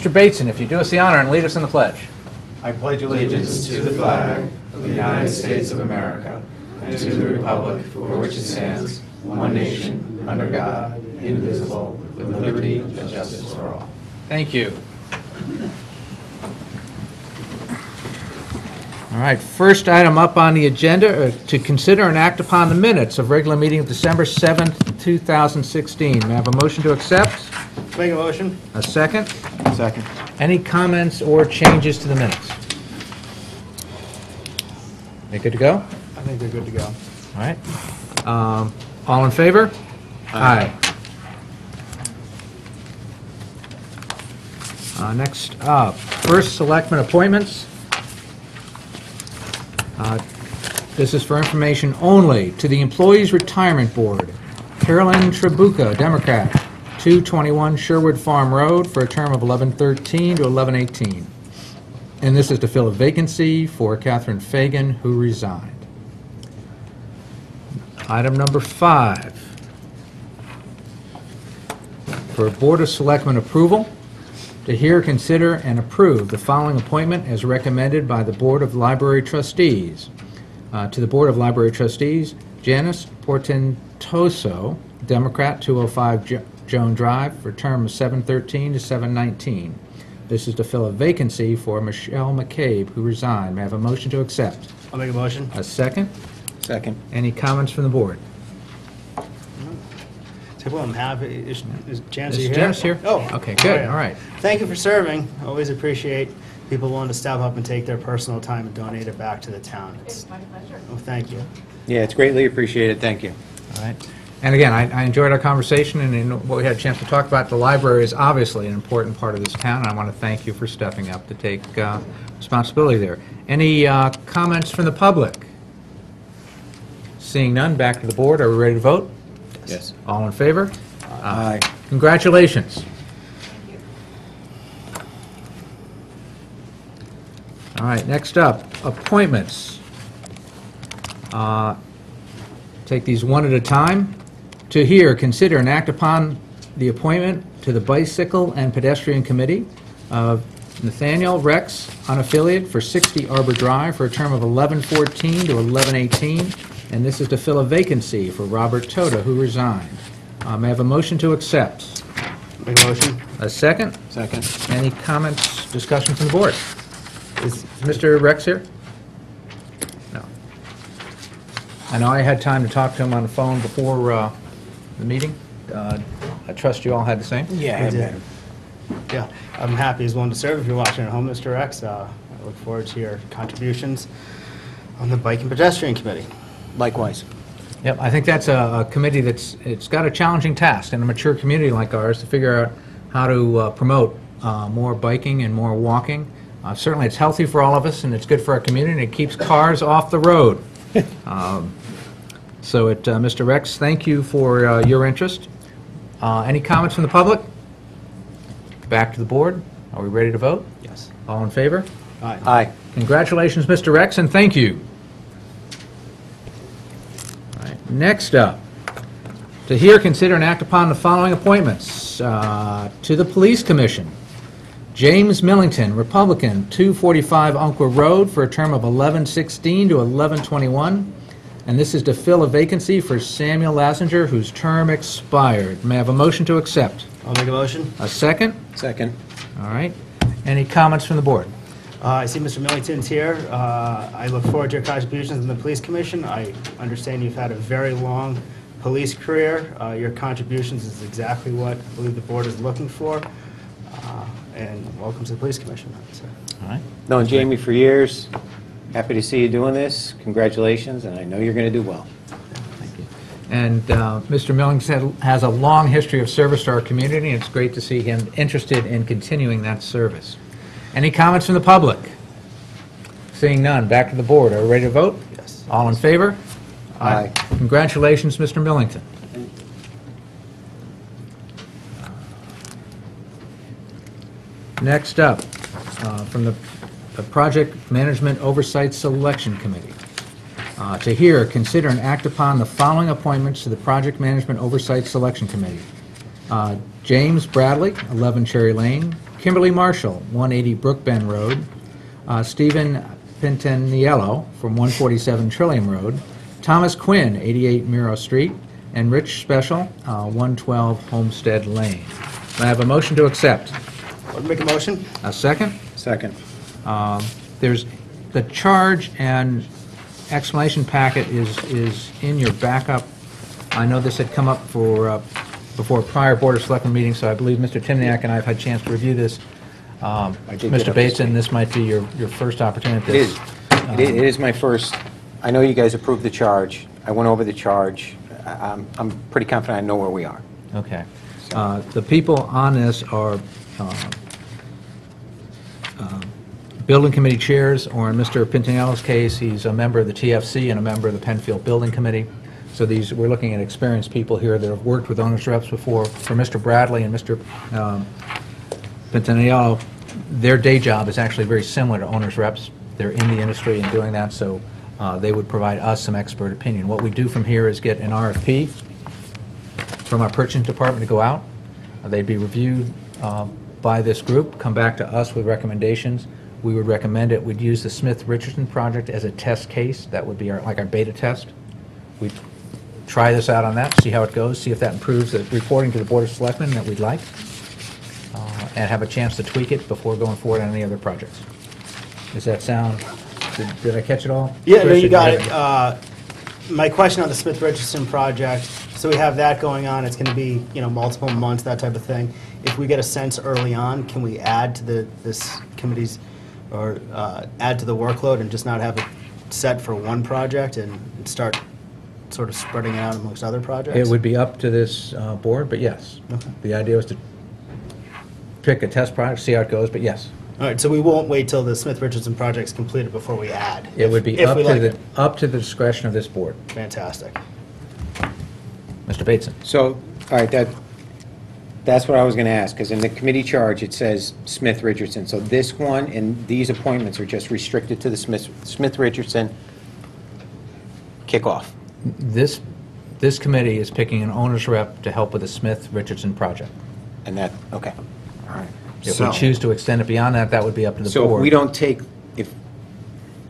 Mr. Bateson, if you do us the honor and lead us in the pledge. I pledge allegiance to the flag of the United States of America and to the republic for which it stands, one nation, under God, indivisible, with liberty and justice for all. Thank you. All right, first item up on the agenda to consider and act upon the minutes of regular meeting of December 7th, 2016. May I have a motion to accept? Make a motion. A second? Second. Any comments or changes to the minutes? They good to go? I think they're good to go. All right. All in favor? Aye. Next up, first selectman appointments. This is for information only. To the Employees Retirement Board, Carolyn Trabuco, Democrat, 221 Sherwood Farm Road, for a term of 11/13 to 11/18. And this is to fill a vacancy for Catherine Fagan, who resigned. Item number 5. For Board of Selectmen approval, to hear, consider, and approve the following appointment as recommended by the Board of Library Trustees. To the Board of Library Trustees, Janice Portentoso, Democrat, 205 Joan Drive, for a term of 7/13 to 7/19. This is to fill a vacancy for Michelle McCabe, who resigned. May I have a motion to accept? I'll make a motion. A second? Second. Any comments from the board? Well, I'm happy. Is Janice Is here? Janice here? Oh. Okay, good, all right. Thank you for serving. Always appreciate people willing to step up and take their personal time and donate it back to the town. It's my pleasure. Oh, thank you. Yeah, it's greatly appreciated. Thank you. All right. And again, I enjoyed our conversation, and in what we had a chance to talk about, the library is obviously an important part of this town, and I want to thank you for stepping up to take responsibility there. Any comments from the public? Seeing none, back to the board. Are we ready to vote? Yes. All in favor? Aye. Congratulations. All right, next up, appointments. Take these one at a time. To hear, consider, and act upon the appointment to the Bicycle and Pedestrian Committee of Nathaniel Rex, unaffiliated, for 60 Arbor Drive, for a term of 11/14 to 11/18, and this is to fill a vacancy for Robert Toda, who resigned. May I have a motion to accept? Make a motion. A second? Second. Any comments, discussion from the board? Is Mr. Rex here? No. I know I had time to talk to him on the phone before the meeting. I trust you all had the same? Yeah, I did. Yeah, I'm happy he's willing to serve. If you're watching at home, Mr. X, I look forward to your contributions on the Bike and Pedestrian Committee. Likewise. Yep, I think that's a committee it's got a challenging task in a mature community like ours to figure out how to promote more biking and more walking. Certainly it's healthy for all of us, and it's good for our community, and it keeps cars off the road. Mr. Rex, thank you for your interest. Any comments from the public? Back to the board. Are we ready to vote? Yes. All in favor? Aye. Aye. Congratulations, Mr. Rex, and thank you. All right, next up, to hear, consider, and act upon the following appointments to the Police Commission. James Millington, Republican, 245 Umpqua Road, for a term of 11/16 to 11/21, and this is to fill a vacancy for Samuel Lassinger, whose term expired. May I have a motion to accept? I'll make a motion. A second? Second. All right. Any comments from the board? I see Mr. Millington's here. I look forward to your contributions in the Police Commission. I understand you've had a very long police career. Your contributions is exactly what I believe the board is looking for. And welcome to the Police Commission. All right. Known Jamie for years. Happy to see you doing this. Congratulations, and I know you're going to do well. Thank you. And Mr. Millington has a long history of service to our community, and it's great to see him interested in continuing that service. Any comments from the public? Seeing none, back to the board. Are we ready to vote? Yes. All in favor? Aye. Congratulations, Mr. Millington. Next up, from the Project Management Oversight Selection Committee. To hear, consider, and act upon the following appointments to the Project Management Oversight Selection Committee. James Bradley, 11 Cherry Lane, Kimberly Marshall, 180 Brookbend Road, Stephen Pintaniello from 147 Trillium Road, Thomas Quinn, 88 Miro Street, and Rich Special, 112 Homestead Lane. May I have a motion to accept? Would make a motion? A second? Second. There's the charge and explanation packet is in your backup. I know this had come up for before a prior Board of Selectmen meeting, so I believe Mr. Timniak and I have had a chance to review this. Mr. Bateson, this might be your first opportunity. It is. It is my first. I know you guys approved the charge. I went over the charge. I'm pretty confident I know where we are. Okay. The people on this are building committee chairs, or in Mr. Pintinello's case, he's a member of the TFC and a member of the Penfield Building Committee. So we're looking at experienced people here that have worked with owners reps before. For Mr. Bradley and Mr. Pintinello, their day job is actually very similar to owners reps. They're in the industry and doing that, so they would provide us some expert opinion. What we do from here is get an RFP from our purchasing department to go out. They'd be reviewed by this group, come back to us with recommendations. We would recommend it. We'd use the Smith-Richardson project as a test case. That would be like our beta test. We'd try this out on that, see how it goes, see if that improves the reporting to the Board of Selectmen that we'd like, and have a chance to tweak it before going forward on any other projects. Does that sound, did I catch it all? Yeah, no, Chris, you did got have it. My question on the Smith-Richardson project, so we have that going on, it's going to be, multiple months, that type of thing. If we get a sense early on, can we add to this committee's, or add to the workload and just not have it set for one project and start sort of spreading it out amongst other projects? It would be up to this board, but yes. Okay. The idea was to pick a test project, see how it goes, but yes. All right, so we won't wait till the Smith-Richardson project's completed before we add? It would be if up we to like the it. up to the discretion of this board. Fantastic. Mr. Bateson. So, all right, that's what I was going to ask, because in the committee charge, it says Smith-Richardson. So this one and these appointments are just restricted to the Smith-Richardson kickoff. This committee is picking an owner's rep to help with the Smith-Richardson project. And that, okay. All right. If we choose to extend it beyond that, that would be up to the board. So if we don't take,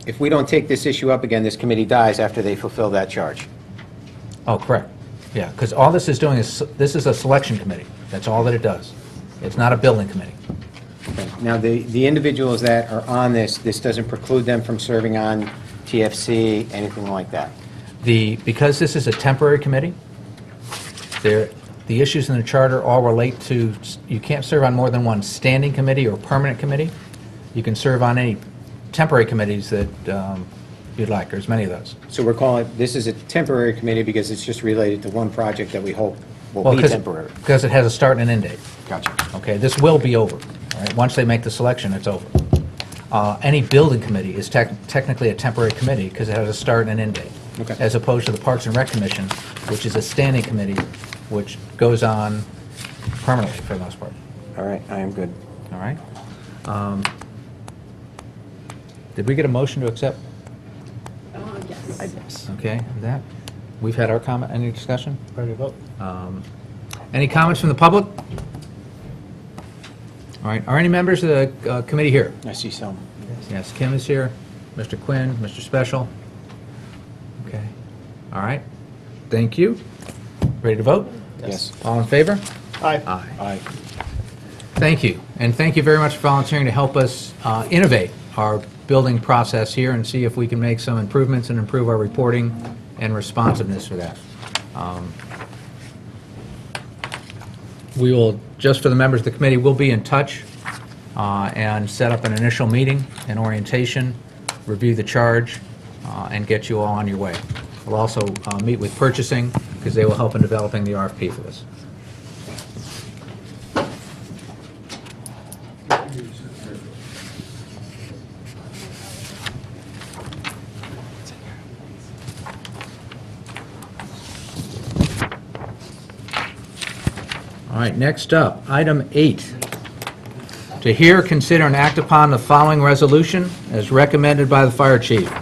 if we don't take this issue up again, this committee dies after they fulfill that charge. Oh, correct. Yeah, because all this is doing is, this is a selection committee. That's all that it does. It's not a building committee. Okay. Now, the individuals that are on this doesn't preclude them from serving on TFC, anything like that? Because this is a temporary committee, the issues in the charter all relate to, you can't serve on more than one standing committee or permanent committee. You can serve on any temporary committees that you'd like. There's many of those. So we're calling, this is a temporary committee because it's just related to one project that we hope will be temporary. Because it has a start and an end date. Gotcha. Okay, this will be over. All right? Once they make the selection, it's over. Any building committee is technically a temporary committee because it has a start and an end date. Okay. As opposed to the Parks and Rec Commission, which is a standing committee, which goes on permanently for the most part. All right, I am good. All right? Did we get a motion to accept? Yes. Okay, that. We've had our comment. Any discussion? Ready to vote? Any comments from the public? All right, are any members of the committee here? I see some. Yes, Kim is here, Mr. Quinn, Mr. Special. Okay, all right, thank you. Ready to vote? Yes. All in favor? Aye. Aye. Aye. Thank you, and thank you very much for volunteering to help us innovate our building process here and see if we can make some improvements and improve our reporting and responsiveness for that. We will, just for the members of the committee, we'll be in touch and set up an initial meeting, an orientation, review the charge, and get you all on your way. We'll also meet with purchasing, because they will help in developing the RFP for this. All right, next up, item 8. To hear, consider, and act upon the following resolution as recommended by the fire chief.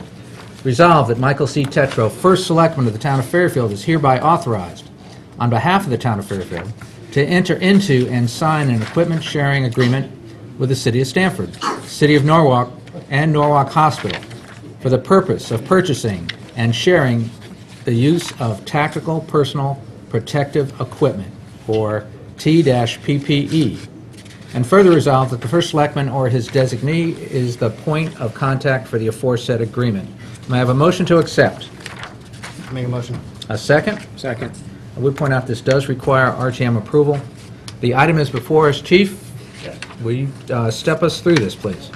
Resolved that Michael C. Tetro, first selectman of the town of Fairfield, is hereby authorized, on behalf of the town of Fairfield, to enter into and sign an equipment sharing agreement with the City of Stamford, City of Norwalk, and Norwalk Hospital for the purpose of purchasing and sharing the use of tactical personal protective equipment, or T-PPE. And further resolved that the first selectman or his designee is the point of contact for the aforesaid agreement. May I have a motion to accept? Make a motion. A second? Second. I would point out this does require RTM approval. The item is before us. Chief, will you step us through this, please?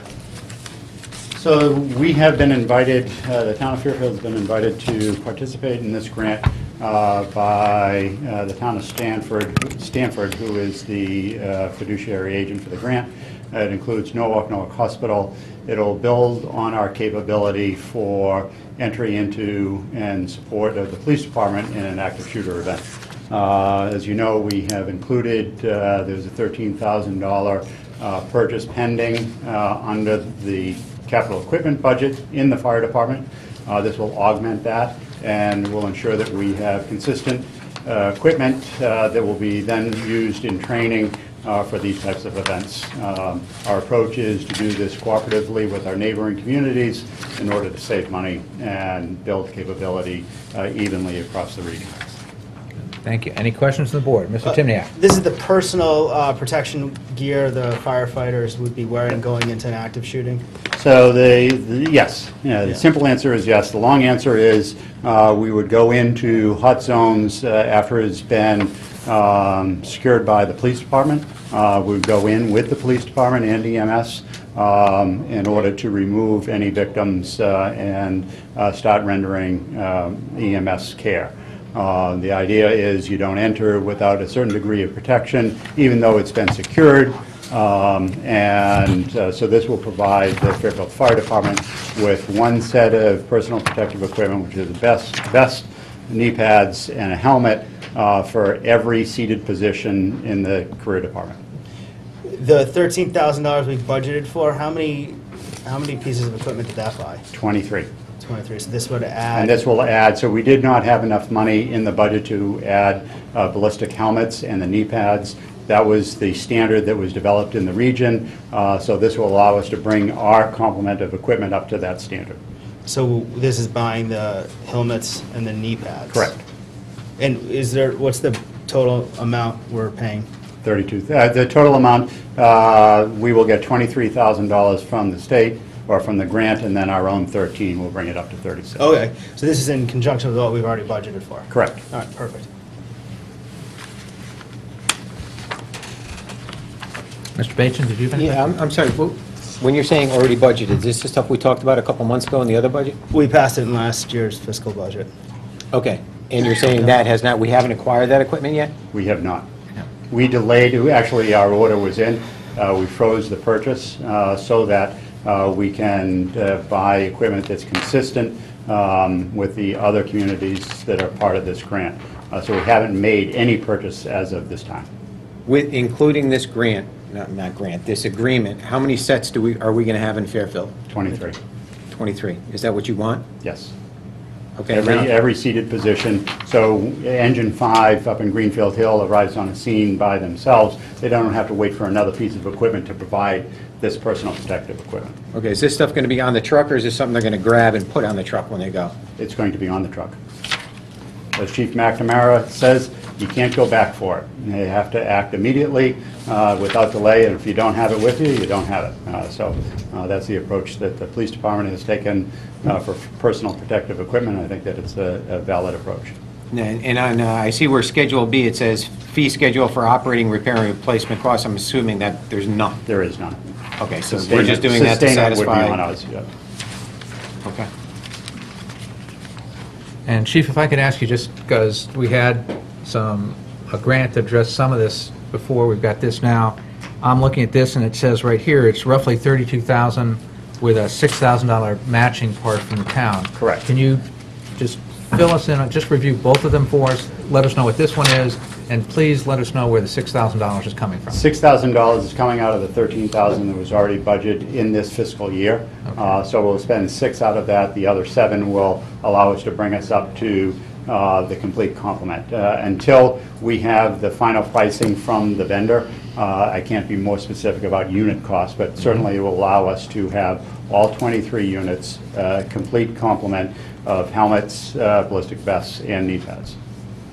So we have been invited, the town of Fairfield has been invited to participate in this grant by the town of Stamford, who is the fiduciary agent for the grant. It includes Norwalk Hospital. It'll build on our capability for entry into and support of the police department in an active shooter event. As you know, we have included, there's a $13,000 purchase pending under the capital equipment budget in the fire department. This will augment that and will ensure that we have consistent equipment that will be then used in training for these types of events. Our approach is to do this cooperatively with our neighboring communities in order to save money and build capability evenly across the region. Thank you. Any questions from the board? Mr. Timniak? This is the personal protection gear the firefighters would be wearing going into an active shooting? So yes. The simple answer is yes. The long answer is we would go into hot zones after it's been secured by the police department. We would go in with the police department and EMS in order to remove any victims and start rendering EMS care. The idea is you don't enter without a certain degree of protection, even though it's been secured. So this will provide the Fairfield Fire Department with one set of personal protective equipment, which is the best knee pads and a helmet for every seated position in the career department. The $13,000 we budgeted for, how many pieces of equipment did that buy? 23. 23. So this would add. And this will add, so we did not have enough money in the budget to add ballistic helmets and the knee pads. That was the standard that was developed in the region. So this will allow us to bring our complement of equipment up to that standard. So this is buying the helmets and the knee pads? Correct. And what's the total amount we're paying? 32. The total amount, we will get $23,000 from the state or from the grant, and then our own 13 will bring it up to 36. Okay, so this is in conjunction with what we've already budgeted for? Correct. All right, perfect. Mr. Bateson, did you have anything? Yeah, I'm sorry. When you're saying already budgeted, is this the stuff we talked about a couple months ago in the other budget? We passed it in last year's fiscal budget. Okay. And you're saying that has not, we haven't acquired that equipment yet? We have not. We delayed, actually our order was in, we froze the purchase so that we can buy equipment that's consistent with the other communities that are part of this grant. So we haven't made any purchase as of this time. With, including this grant, not grant, this agreement, how many sets are we going to have in Fairfield? 23. 23. Is that what you want? Yes. Okay. Every seated position. So Engine 5 up in Greenfield Hill arrives on a scene by themselves. They don't have to wait for another piece of equipment to provide this personal protective equipment. Okay, is this stuff going to be on the truck, or is this something they're going to grab and put on the truck when they go? It's going to be on the truck. As Chief McNamara says, you can't go back for it. You have to act immediately without delay, and if you don't have it with you, you don't have it. So that's the approach that the police department has taken for personal protective equipment. I think that it's a valid approach. And on, I see where Schedule B, it says fee schedule for operating, repair, and replacement costs. I'm assuming that there's none. There is none. Okay, so we're just doing that to Sustainment would be satisfy. on us, yeah. Okay. And Chief, if I could ask you, just because we had a grant to address some of this before, we've got this now. I'm looking at this, and it says right here, it's roughly $32,000 with a $6,000 matching part from the town. Correct. Can you just fill us in, just review both of them for us, let us know what this one is, and please let us know where the $6,000 is coming from. $6,000 is coming out of the $13,000 that was already budgeted in this fiscal year. Okay. So we'll spend $6,000 out of that. The other $7,000 will allow us to bring us up to the complete complement. Until we have the final pricing from the vendor, I can't be more specific about unit cost, but certainly it will allow us to have all 23 units, complete complement of helmets, ballistic vests, and knee pads.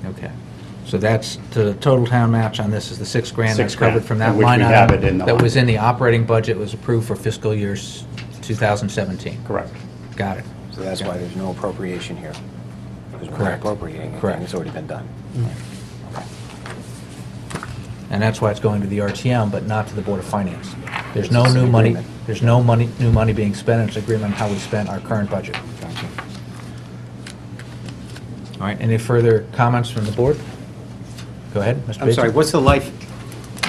Okay. So that's, the total town match on this is the $6 grand that's $6 covered grand, from that which line we have item it in the that line. was in the operating budget, was approved for fiscal year 2017. Correct. Got it. So that's why there's no appropriation here. Because we're not Correct. appropriating anything. Correct. It's already been done. And that's why it's going to the RTM, but not to the Board of Finance. There's no It's an new money, agreement. there's no new money being spent. It's an agreement on how we spent our current budget. Gotcha. All right, any further comments from the board? Go ahead, Mr. I'm sorry, Bates.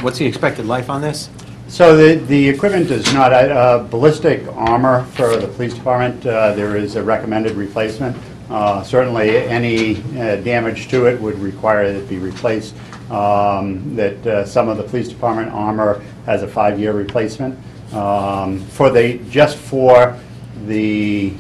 what's the expected life on this? So the equipment is not ballistic armor for the police department. There is a recommended replacement. Certainly, any damage to it would require that it be replaced. Some of the police department armor has a 5-year replacement. Just for the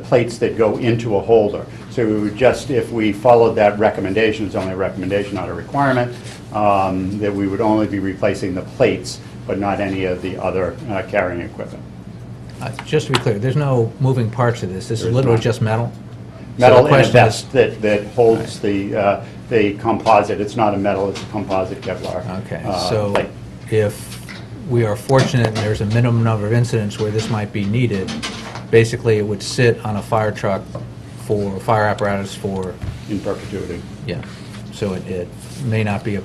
plates that go into a holder. So just if we followed that recommendation, it's only a recommendation, not a requirement, that we would only be replacing the plates, but not any of the other carrying equipment. Just to be clear, there's no moving parts to this. This is There's literally not. just metal? Metal So the and a question vest is- that holds the composite. It's not a metal, it's a composite Kevlar. Okay, plate. so if we are fortunate and there's a minimum number of incidents where this might be needed, basically it would sit on a fire truck for fire apparatus for, In perpetuity. yeah. So it may not be an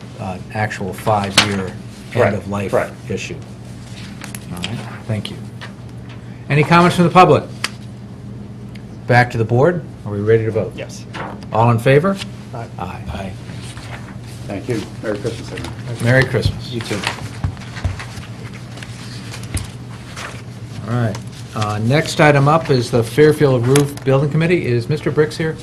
actual 5-year Correct, end-of-life correct. issue. All right, thank you. Any comments from the public? Back to the board. Are we ready to vote? Yes. All in favor? Aye. Aye. Thank you. Merry Christmas, everyone. Merry Christmas. You too. All right. Next item up is the Fairfield Roof Building Committee. Is Mr. Briks here?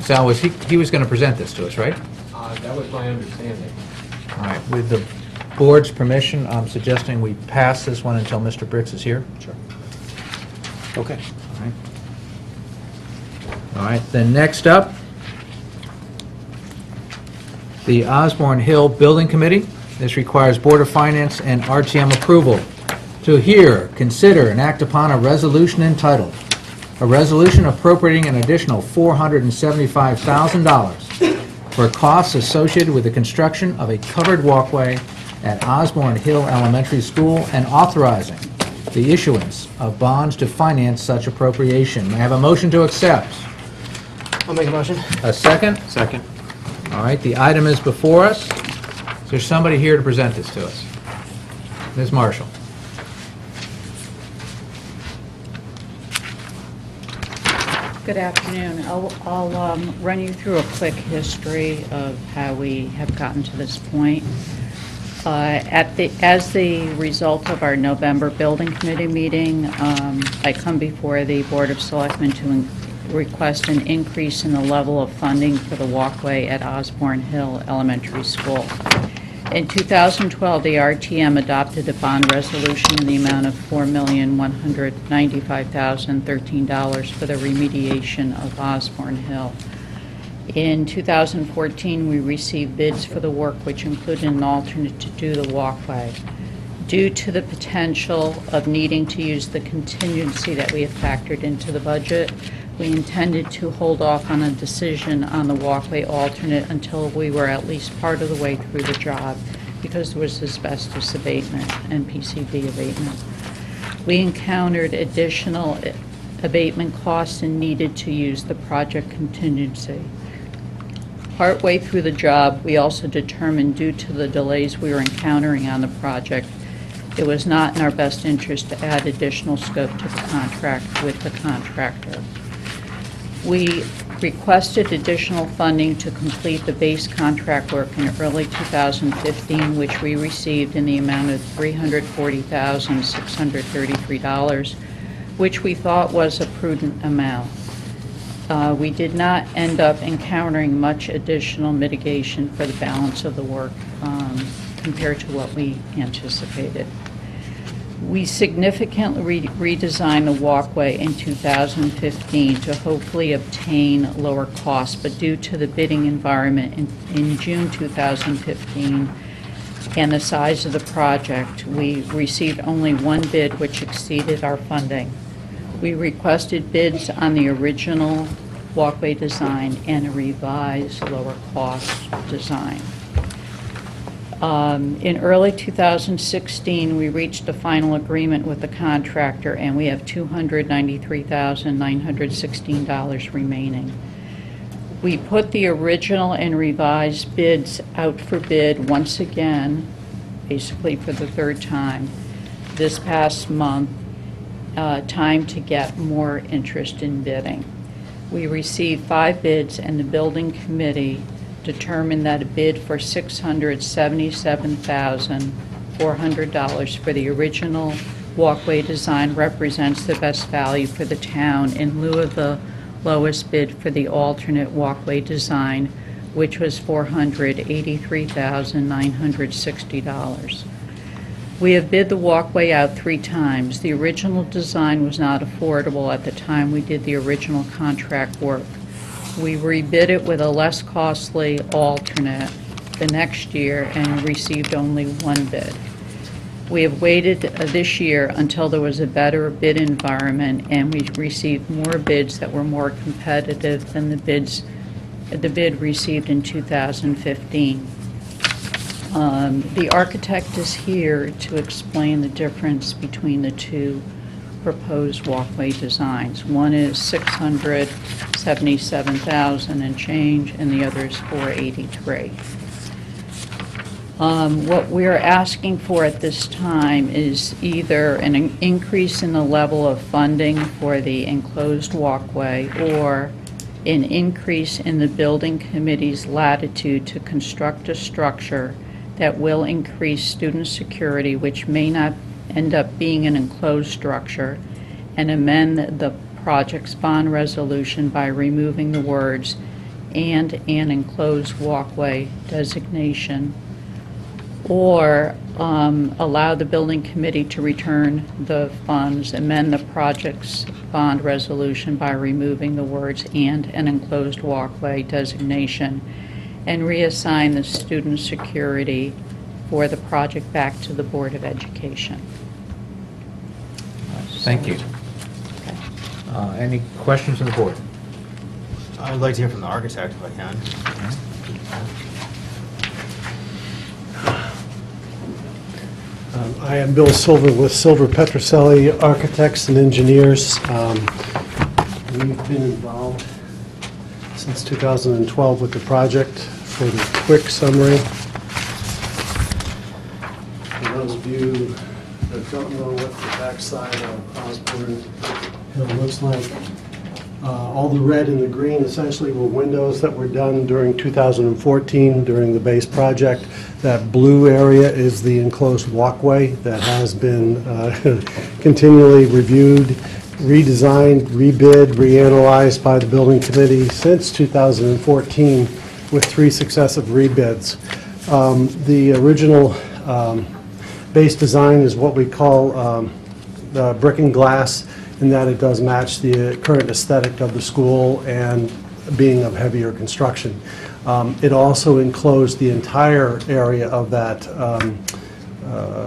Sal, he was going to present this to us, right? That was my understanding. All right. With the board's permission, I'm suggesting we pass this one until Mr. Briks is here. Sure. Okay. All right. All right, then next up, the Osborn Hill Building Committee. This requires Board of Finance and RTM approval to hear, consider, and act upon a resolution entitled, "A Resolution Appropriating an Additional $475,000 for costs associated with the construction of a covered walkway at Osborn Hill Elementary School and authorizing the issuance of bonds to finance such appropriation." May I have a motion to accept? I'll make a motion. A second? Second. All right, the item is before us. Is there somebody here to present this to us? Ms. Marshall. Good afternoon. I'll run you through a quick history of how we have gotten to this point. As the result of our November Building Committee meeting, I come before the Board of Selectmen to request an increase in the level of funding for the walkway at Osborn Hill Elementary School. In 2012, the RTM adopted a bond resolution in the amount of $4,195,013 for the remediation of Osborn Hill. In 2014, we received bids for the work, which included an alternate to do the walkway. Due to the potential of needing to use the contingency that we have factored into the budget, we intended to hold off on a decision on the walkway alternate until we were at least part of the way through the job, because there was asbestos abatement and PCB abatement. We encountered additional abatement costs and needed to use the project contingency. Partway through the job, we also determined, due to the delays we were encountering on the project, it was not in our best interest to add additional scope to the contract with the contractor. We requested additional funding to complete the base contract work in early 2015, which we received in the amount of $340,633, which we thought was a prudent amount. We did not end up encountering much additional mitigation for the balance of the work compared to what we anticipated. We significantly redesigned the walkway in 2015 to hopefully obtain lower costs, but due to the bidding environment in June 2015 and the size of the project, we received only one bid which exceeded our funding. We requested bids on the original walkway design and a revised lower cost design. In early 2016, we reached a final agreement with the contractor, and we have $293,916 remaining. We put the original and revised bids out for bid once again, basically for the third time, this past month, time to get more interest in bidding. We received 5 bids, and the building committee determined that a bid for $677,400 for the original walkway design represents the best value for the town in lieu of the lowest bid for the alternate walkway design, which was $483,960. We have bid the walkway out 3 times. The original design was not affordable at the time we did the original contract work. We rebid it with a less costly alternate the next year and received only 1 bid. We have waited this year until there was a better bid environment, and we received more bids that were more competitive than the bid received in 2015. The architect is here to explain the difference between the 2 proposed walkway designs. One is $677,000 and change, and the other is $483,000. What we're asking for at this time is either an increase in the level of funding for the enclosed walkway or an increase in the building committee's latitude to construct a structure that will increase student security, which may not end up being an enclosed structure, and amend the project's bond resolution by removing the words "and an enclosed walkway" designation, or allow the building committee to return the funds, amend the project's bond resolution by removing the words "and an enclosed walkway" designation, and reassign the student security for the project back to the Board of Education. Thank you. Any questions from the board? I'd like to hear from the architect if I can. I am Bill Silver with Silver Petroselli Architects and Engineers. We've been involved since 2012 with the project. For the quick summary, for those of you that don't know what the backside of Osborn Hill looks like, all the red and the green essentially were windows that were done during 2014 during the base project. That blue area is the enclosed walkway that has been continually reviewed, redesigned, rebid, reanalyzed by the building committee since 2014 with 3 successive rebids. The original base design is what we call the brick and glass, in that it does match the current aesthetic of the school and being of heavier construction. It also enclosed the entire area of that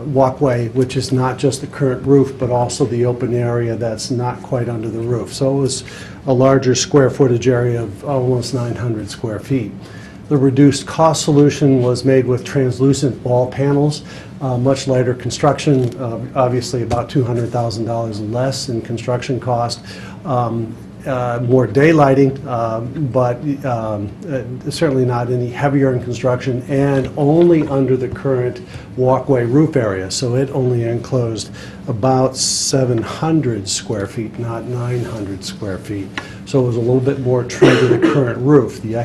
walkway, which is not just the current roof, but also the open area that's not quite under the roof. So it was a larger square footage area of almost 900 square feet. The reduced cost solution was made with translucent wall panels, much lighter construction, obviously about $200,000 less in construction cost. More daylighting, but certainly not any heavier in construction, and only under the current walkway roof area. So it only enclosed about 700 square feet, not 900 square feet. So it was a little bit more true to the current roof. The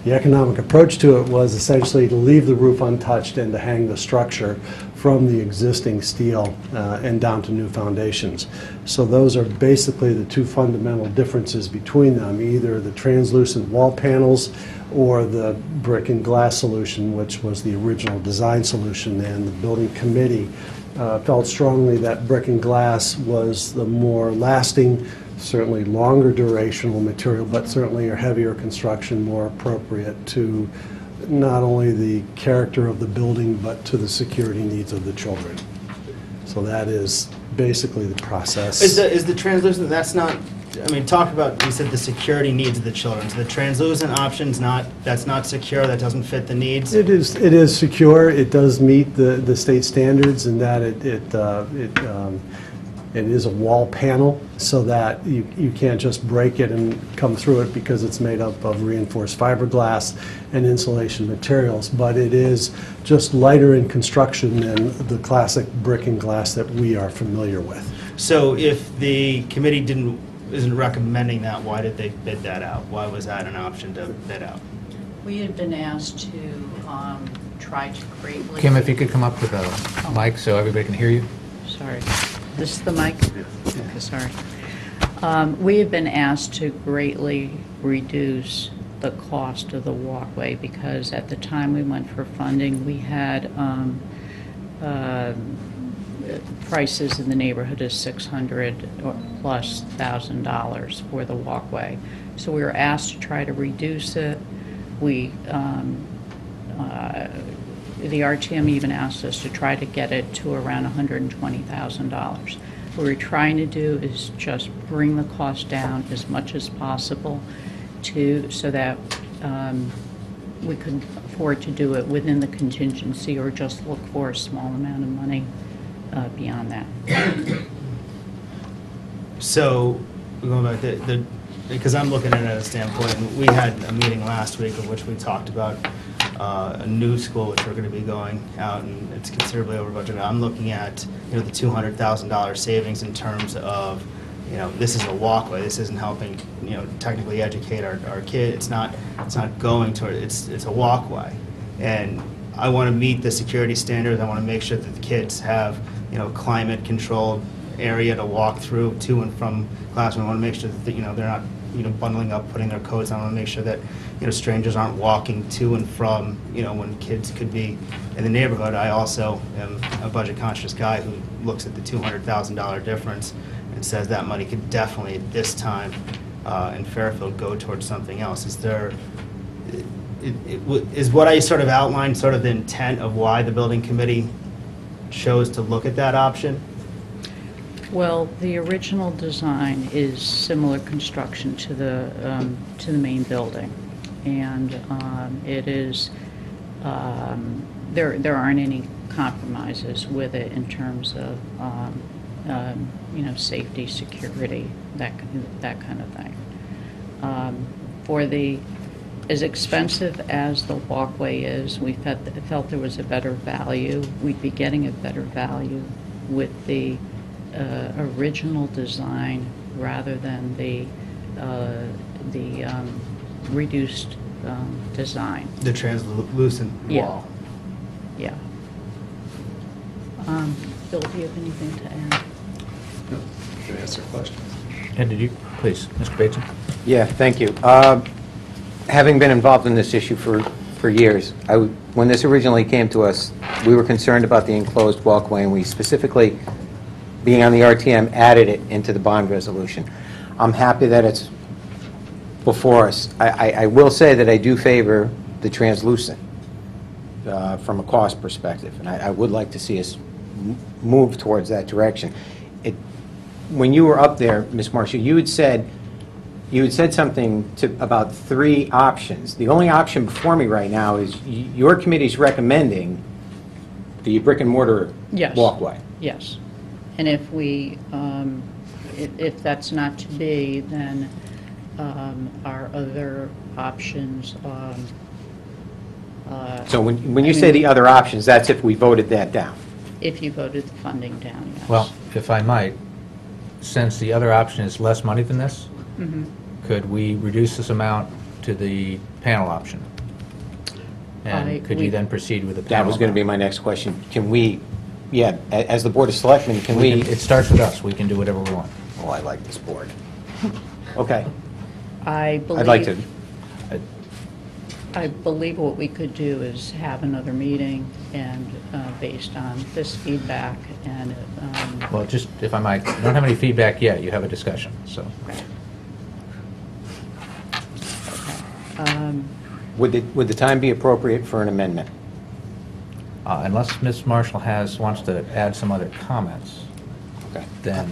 economic approach to it was essentially to leave the roof untouched and to hang the structure from the existing steel and down to new foundations. So those are basically the two fundamental differences between them, either the translucent wall panels or the brick and glass solution, which was the original design solution. And the building committee felt strongly that brick and glass was the more lasting, certainly longer durational material, but certainly a heavier construction, more appropriate to not only the character of the building, but to the security needs of the children. So that is basically the process. Is the translucent, that's not, I mean, talk about, you said the security needs of the children. So the translucent option's not, that's not secure, that doesn't fit the needs? It is secure. It does meet the state standards in that it is a wall panel, so that you can't just break it and come through it because it's made up of reinforced fiberglass and insulation materials. But it is just lighter in construction than the classic brick and glass that we are familiar with. So if the committee isn't recommending that, why did they bid that out? Why was that an option to bid out? We had been asked to try to greatly... Kim, if you could come up to the mic so everybody can hear you. Sorry. This is the mic? Okay, sorry. We have been asked to greatly reduce the cost of the walkway because at the time we went for funding, we had prices in the neighborhood of $600 or plus $1,000 for the walkway. So we were asked to try to reduce it. We the RTM even asked us to try to get it to around $120,000. What we're trying to do is just bring the cost down as much as possible so that we could afford to do it within the contingency or just look for a small amount of money beyond that. So, going back to because I'm looking at it at a standpoint, and we had a meeting last week of which we talked about a new school which we're going to be going out, and it's considerably over budget. I'm looking at the $200,000 savings in terms of this is a walkway. This isn't helping technically educate our kid. It's not going toward it's a walkway, and I want to meet the security standards. I want to make sure that the kids have climate controlled area to walk through to and from classroom. I want to make sure that they're not bundling up, putting their coats on. I want to make sure that strangers aren't walking to and from when kids could be in the neighborhood. I also am a budget conscious guy who looks at the $200,000 difference and says that money could definitely at this time in Fairfield go towards something else. Is there is what I sort of outlined sort of the intent of why the building committee chose to look at that option? Well, the original design is similar construction to the main building, and it is there aren't any compromises with it in terms of safety, security, that kind of thing. As expensive as the walkway is, we felt there was a better value. We'd be getting a better value with the original design rather than the reduced design. The translucent wall. Yeah. Bill, do you have anything to add? No. Can I answer questions? And did you, please, Mr. Bateson? Yeah, thank you. Having been involved in this issue for years, when this originally came to us, we were concerned about the enclosed walkway, and we specifically, being on the RTM, added it into the bond resolution. I'm happy that it's before us. I will say that I do favor the translucent from a cost perspective, and I would like to see us move towards that direction. When you were up there, Ms. Marshall, you had said something about 3 options. The only option before me right now is your committee's recommending the brick and mortar walkway. Yes. And if we, if that's not to be, then our other options. So when you say the other options, that's if we voted that down. If you voted the funding down, yes. Well, if I might, since the other option is less money than this, could we reduce this amount to the panel option? And could you then proceed with the panel? That was going to be my next question. Can we yeah, as the Board of Selectmen, can we... It starts with us. We can do whatever we want. Oh, I like this board. Okay. I believe... I'd like to... I believe what we could do is have another meeting and, based on this feedback and, Well, just, if I might, you don't have any feedback yet. You have a discussion, so. Would the time be appropriate for an amendment? Unless Ms. Marshall wants to add some other comments, Okay. then,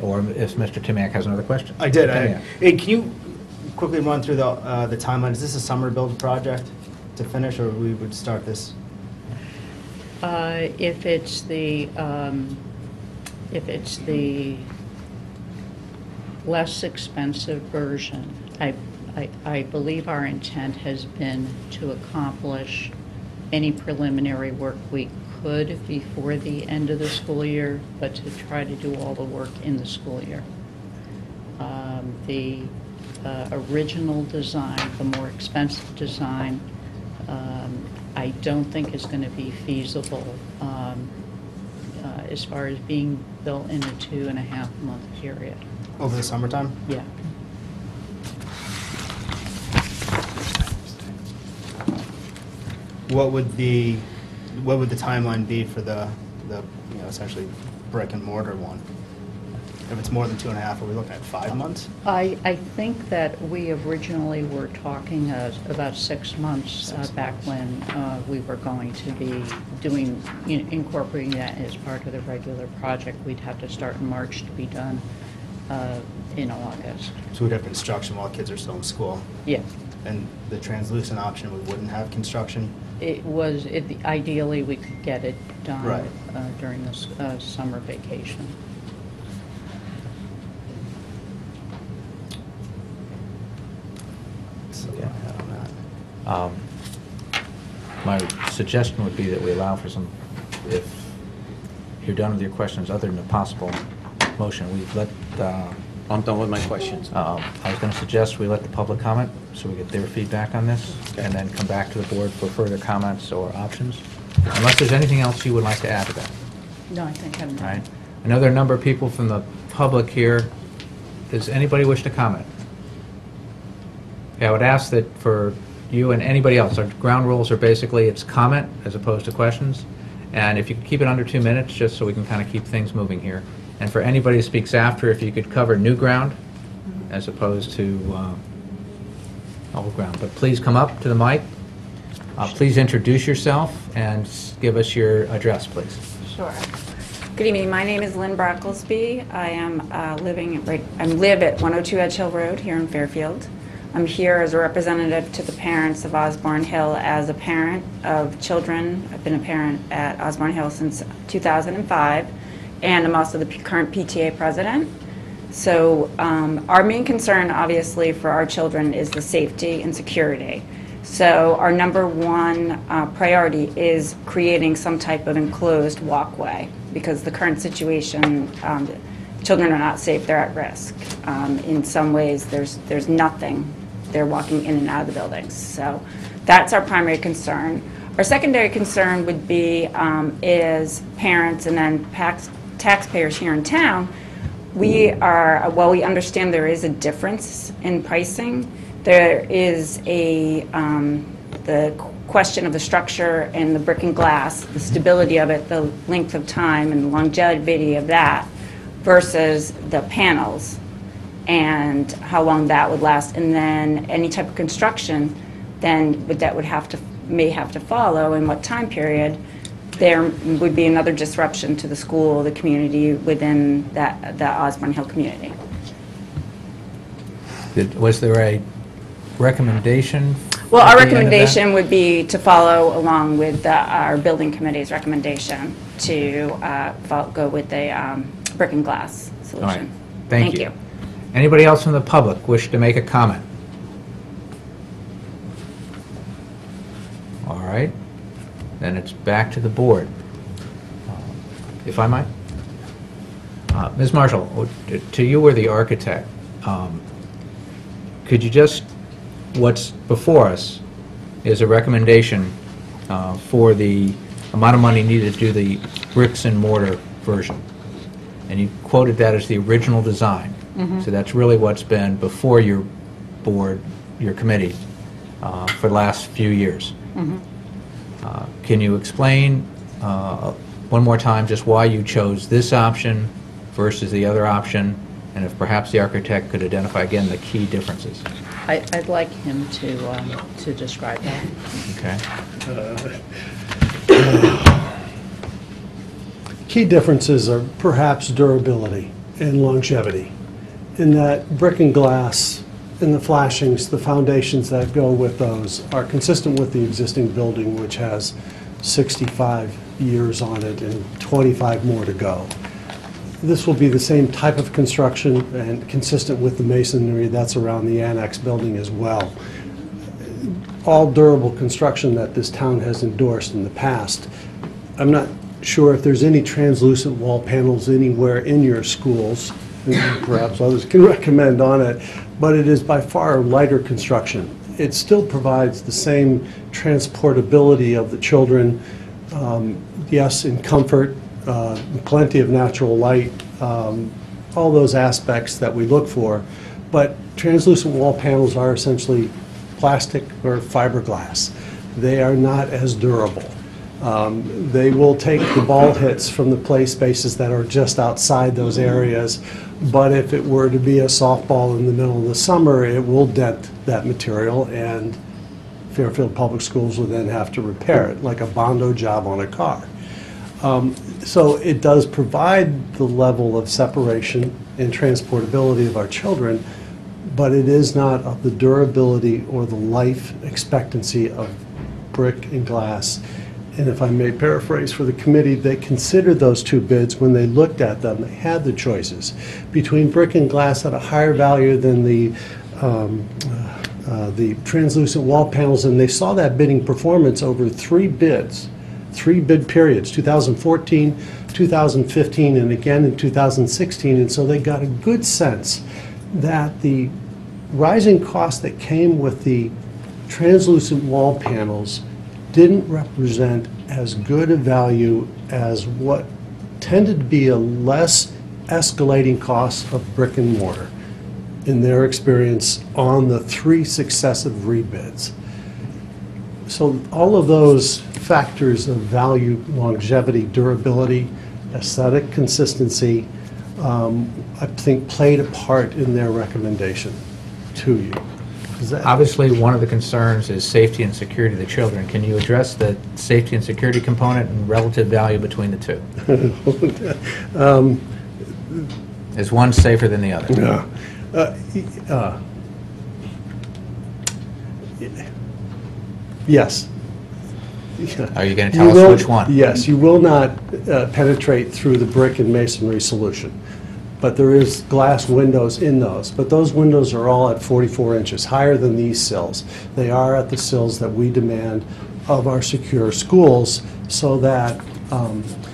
or if Mr. Timiak has another question. I did. Timiak. Hey, can you quickly run through the timeline? Is this a summer build project to finish, or we would start this? if it's the less expensive version, I believe our intent has been to accomplish any preliminary work we could before the end of the school year, but to try to do all the work in the school year. The original design, the more expensive design, I don't think is going to be feasible as far as being built in a 2.5-month period. Over the summertime? Yeah. What would the timeline be for the essentially brick and mortar one? If it's more than 2.5, are we looking at 5 months? I think that we originally were talking about 6 months back when we were going to be doing, incorporating that as part of the regular project. We'd have to start in March to be done in August. So we'd have construction while kids are still in school. Yeah. And the translucent option, we wouldn't have construction? Ideally, we could get it done Right. During this summer vacation. So, Yeah. on that. My suggestion would be that we allow for some, if you're done with your questions, other than a possible motion, we let, I'm done with my questions. I was going to suggest we let the public comment, so we get their feedback on this, Okay. and then come back to the board for further comments or options, unless there's anything else you would like to add to that. No, I think I'm All done. right? I know there are a number of people from the public here. Does anybody wish to comment? Okay, I would ask that for you and anybody else, our ground rules are basically, it's comment as opposed to questions. And if you could keep it under 2 minutes, just so we can kind of keep things moving here. And for anybody who speaks after, if you could cover new ground as opposed to old ground. But please come up to the mic. Please introduce yourself and give us your address, please. Sure. Good evening. My name is Lynn Brocklesby. I am live at 102 Edge Hill Road here in Fairfield. I'm here as a representative to the parents of Osborn Hill as a parent of children. I've been a parent at Osborn Hill since 2005, and I'm also the current PTA president. So our main concern, obviously, for our children is the safety and security. So our number one priority is creating some type of enclosed walkway, because the current situation, children are not safe, they're at risk. In some ways, there's nothing. They're walking in and out of the buildings. So that's our primary concern. Our secondary concern would be is parents and then taxpayers here in town. While we understand there is a difference in pricing, there is the question of the structure and the brick and glass, the stability of it, the length of time and the longevity of that versus the panels and how long that would last. And then any type of construction then that may have to follow, in what time period. There would be another disruption to the school, the community within the Osborn Hill community. Was there a recommendation? Well, at our the end of that? recommendation would be to follow along with our building committee's recommendation to go with the brick and glass solution. All right. Thank you. Anybody else from the public wish to make a comment? All right. Then it's back to the board. If I might? Ms. Marshall, to you or the architect, could you just, what's before us is a recommendation for the amount of money needed to do the bricks and mortar version. And you quoted that as the original design. So that's really what's been before your board, your committee, for the last few years. Can you explain one more time just why you chose this option versus the other option, and if perhaps the architect could identify again the key differences? I'd like him to describe that. Okay. Key differences are perhaps durability and longevity, in that brick and glass and the flashings, the foundations that go with those are consistent with the existing building, which has 65 years on it and 25 more to go. This will be the same type of construction and consistent with the masonry that's around the annex building as well. All durable construction that this town has endorsed in the past. I'm not sure if there's any translucent wall panels anywhere in your schools, and perhaps others can recommend on it, but it is by far lighter construction. It still provides the same transportability of the children, yes, in comfort, plenty of natural light, all those aspects that we look for, but translucent wall panels are essentially plastic or fiberglass. They are not as durable. They will take the ball hits from the play spaces that are just outside those areas, but if it were to be a softball in the middle of the summer, it will dent that material, and Fairfield Public Schools will then have to repair it, like a Bondo job on a car. So it does provide the level of separation and transportability of our children, but it is not of the durability or the life expectancy of brick and glass. And if I may paraphrase for the committee, they considered those two bids when they looked at them. They had the choices between brick and glass at a higher value than the translucent wall panels, and they saw that bidding performance over three bid periods, 2014, 2015, and again in 2016, and so they got a good sense that the rising cost that came with the translucent wall panels didn't represent as good a value as what tended to be a less escalating cost of brick and mortar in their experience on the three successive rebids. So all of those factors of value, longevity, durability, aesthetic consistency, I think played a part in their recommendation to you. Obviously, one of the concerns is safety and security of the children. Can you address the safety and security component and relative value between the two? Is one safer than the other? Yes. Are you going to tell us which one? Yes, you will not penetrate through the brick and masonry solution. But there is glass windows in those. But those windows are all at 44 inches, higher than these sills. They are at the sills that we demand of our secure schools, so that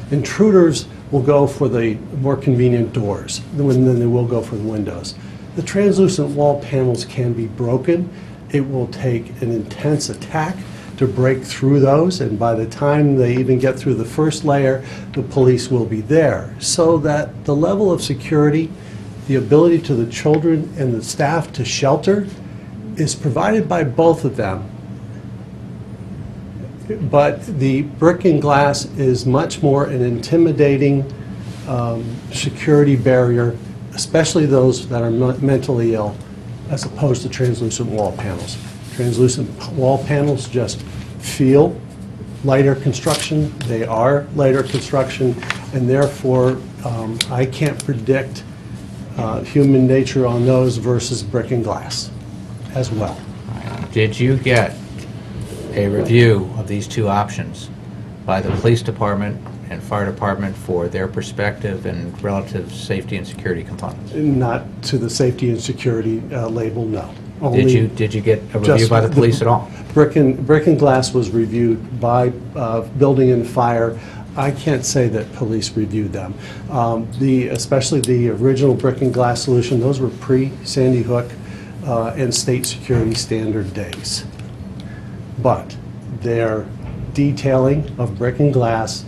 intruders will go for the more convenient doors than they will go for the windows. The translucent wall panels can be broken. It will take an intense attack to break through those, and by the time they even get through the first layer, the police will be there. So that the level of security, the ability to the children and the staff to shelter is provided by both of them. But the brick and glass is much more an intimidating security barrier, especially those that are mentally ill, as opposed to translucent wall panels. Translucent wall panels just feel lighter construction. They are lighter construction, and therefore I can't predict human nature on those versus brick and glass as well. Did you get a review of these two options by the police department and fire department for their perspective and relative safety and security components? Not to the safety and security label, no. Did you get a review by the police at all? Brick and glass was reviewed by building and fire. I can't say that police reviewed them. Especially the original brick and glass solution, those were pre-Sandy Hook and state security standard days. But their detailing of brick and glass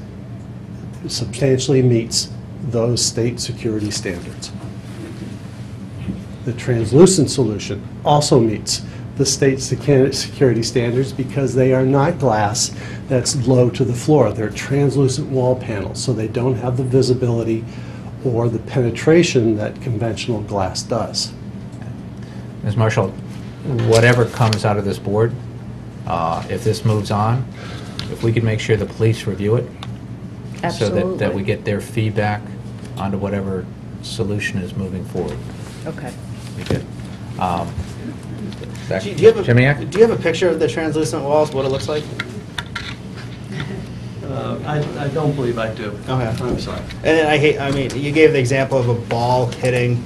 substantially meets those state security standards. The translucent solution also meets the state security standards because they are not glass that's low to the floor. They're translucent wall panels, so they don't have the visibility or the penetration that conventional glass does. Ms. Marshall, whatever comes out of this board, if this moves on, if we could make sure the police review it, so that we get their feedback onto whatever solution is moving forward. Okay. Be good. Do you Jimiak? have a picture of the translucent walls, what it looks like? I don't believe I do. Okay. I'm sorry. And I mean, you gave the example of a ball hitting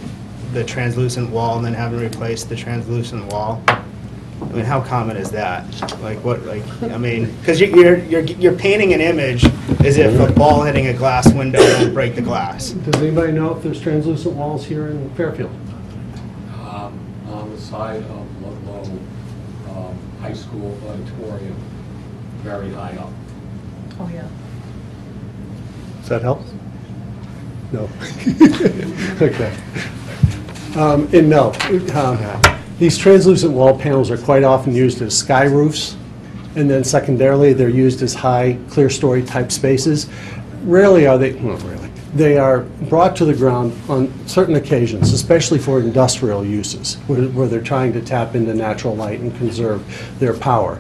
the translucent wall and then having to replace the translucent wall. I mean, how common is that? Like, I mean, because you're painting an image as if a ball hitting a glass window will break the glass. Does anybody know if there's translucent walls here in Fairfield? On the side of Ludlow High School auditorium, very high up. Oh, yeah. Does that help? No. Okay. And no, these translucent wall panels are quite often used as sky roofs, and then secondarily, they're used as high clear story type spaces. Rarely are they, well, rarely, they are brought to the ground on certain occasions, especially for industrial uses, where they're trying to tap into natural light and conserve their power.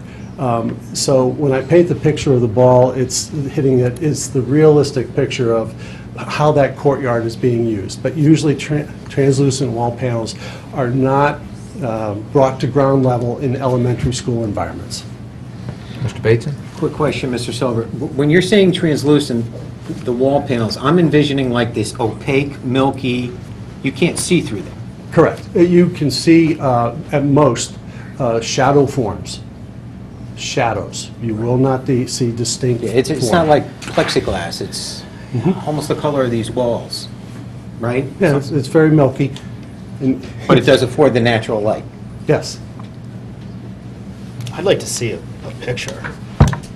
So when I paint the picture of the ball, it's hitting it, it's the realistic picture of how that courtyard is being used. But usually translucent wall panels are not brought to ground level in elementary school environments. Mr. Bateson? Quick question, Mr. Silver. When you're saying translucent, the wall panels, I'm envisioning like this opaque, milky, you can't see through them. Correct. You can see, at most, shadow forms. Shadows. You will not see distinct Yeah, it's forms. not like plexiglass, it's almost the color of these walls, right? Yeah, it's very milky. And But it does afford the natural light. yes. I'd like to see a picture,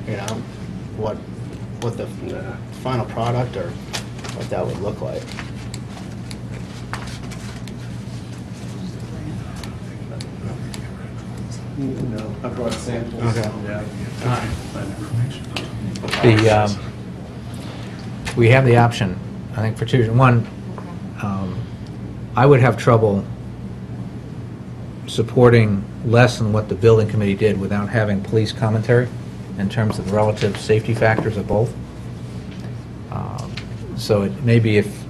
you know, what the final product or what that would look like. No, I brought samples. Okay. Yeah. We have the option, I think, for two reasons. One, I would have trouble supporting less than what the building committee did without having police commentary in terms of the relative safety factors of both. So it may be if,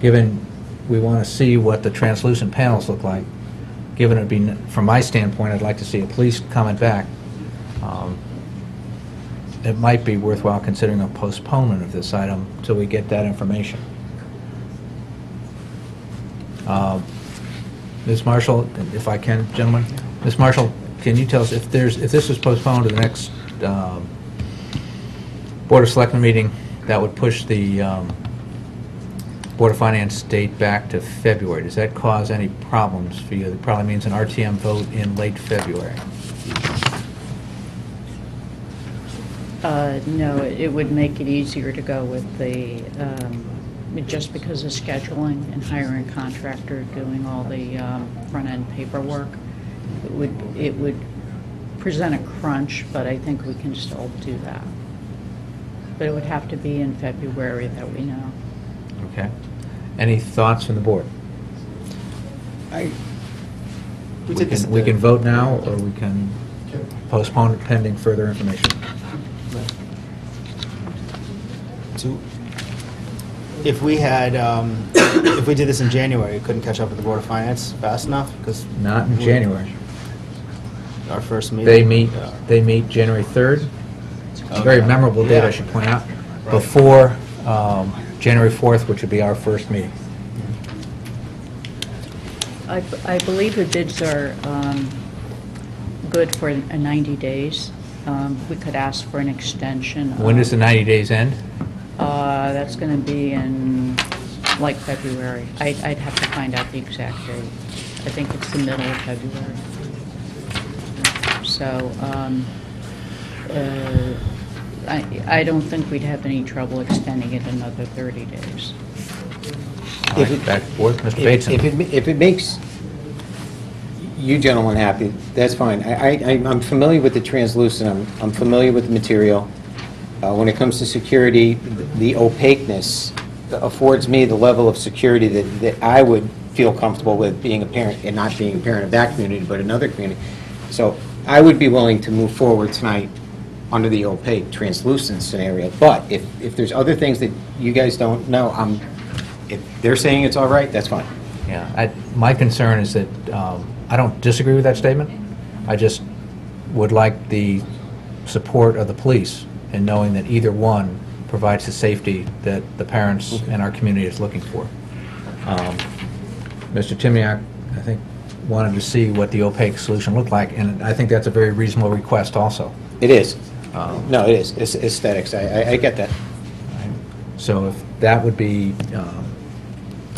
given we want to see what the translucent panels look like, given it be, from my standpoint, I'd like to see a police comment back. It might be worthwhile considering a postponement of this item until we get that information. Ms. Marshall, if I can, gentlemen. Ms. Marshall, can you tell us if this is postponed to the next Board of Selectmen meeting, that would push the Board of Finance date back to February. Does that cause any problems for you? It probably means an RTM vote in late February. No, it would make it easier to go with the, just because of scheduling and hiring a contractor, doing all the front-end paperwork. It would present a crunch, but I think we can still do that. But it would have to be in February that we know. Okay. Any thoughts from the board? We can vote now, or we can postpone it pending further information. So, if we had, if we did this in January, we couldn't catch up with the Board of Finance fast enough? Because Not in January. our first meeting. They meet January 3rd. A very memorable date, I should point out, Right. before January 4th, which would be our first meeting. I believe the bids are good for 90 days. We could ask for an extension. When does the 90 days end? That's going to be in, like, February. I'd have to find out the exact date. I think it's the middle of February. So, I don't think we'd have any trouble extending it another 30 days. All right, back to board. Mr. Bateson. If it makes you gentlemen happy, that's fine. I'm familiar with the translucent, I'm familiar with the material. When it comes to security, the opaqueness affords me the level of security that I would feel comfortable with being a parent, and not being a parent of that community, but another community. So I would be willing to move forward tonight under the opaque translucent scenario. But if there's other things that you guys don't know, if they're saying it's all right, that's fine. Yeah, my concern is that I don't disagree with that statement. I just would like the support of the police in knowing that either one provides the safety that the parents and our community is looking for. Mr. Timiak, I think, wanted to see what the opaque solution looked like, and I think that's a very reasonable request also. It is. No, it is. It's aesthetics. I get that. So if that would be,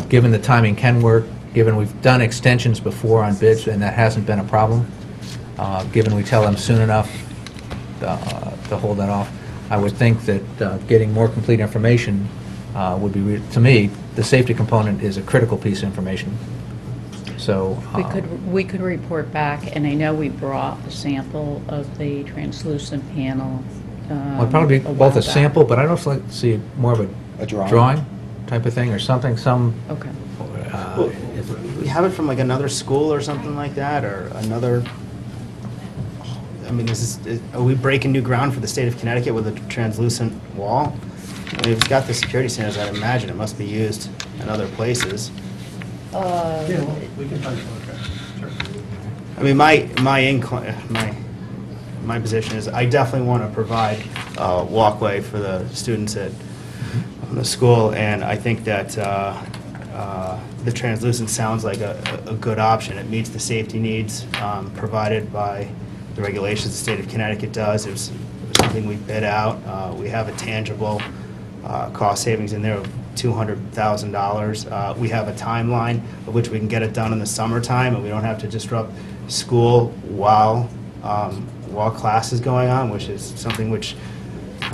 given the timing can work, given we've done extensions before on bids and that hasn't been a problem, given we tell them soon enough to hold that off, I would think that getting more complete information would be, to me, the safety component is a critical piece of information. So We could report back, and I know we brought a sample of the translucent panel. well, it'd probably be a both while a back. sample, but I'd also like to see more of A drawing. drawing type of thing, or something, Okay. We have it from like another school or something like that, or another, I mean, are we breaking new ground for the state of Connecticut with a translucent wall? I mean, if it's got the security standards, I'd imagine it must be used in other places. Yeah, well, we can find some, okay, sure. I mean, my position is I definitely want to provide a walkway for the students at the school, and I think that the translucent sounds like a good option. It meets the safety needs provided by the regulations the state of Connecticut does. It was something we bid out. We have a tangible cost savings in there of $200,000. We have a timeline of which we can get it done in the summertime, and we don't have to disrupt school while class is going on, which is something which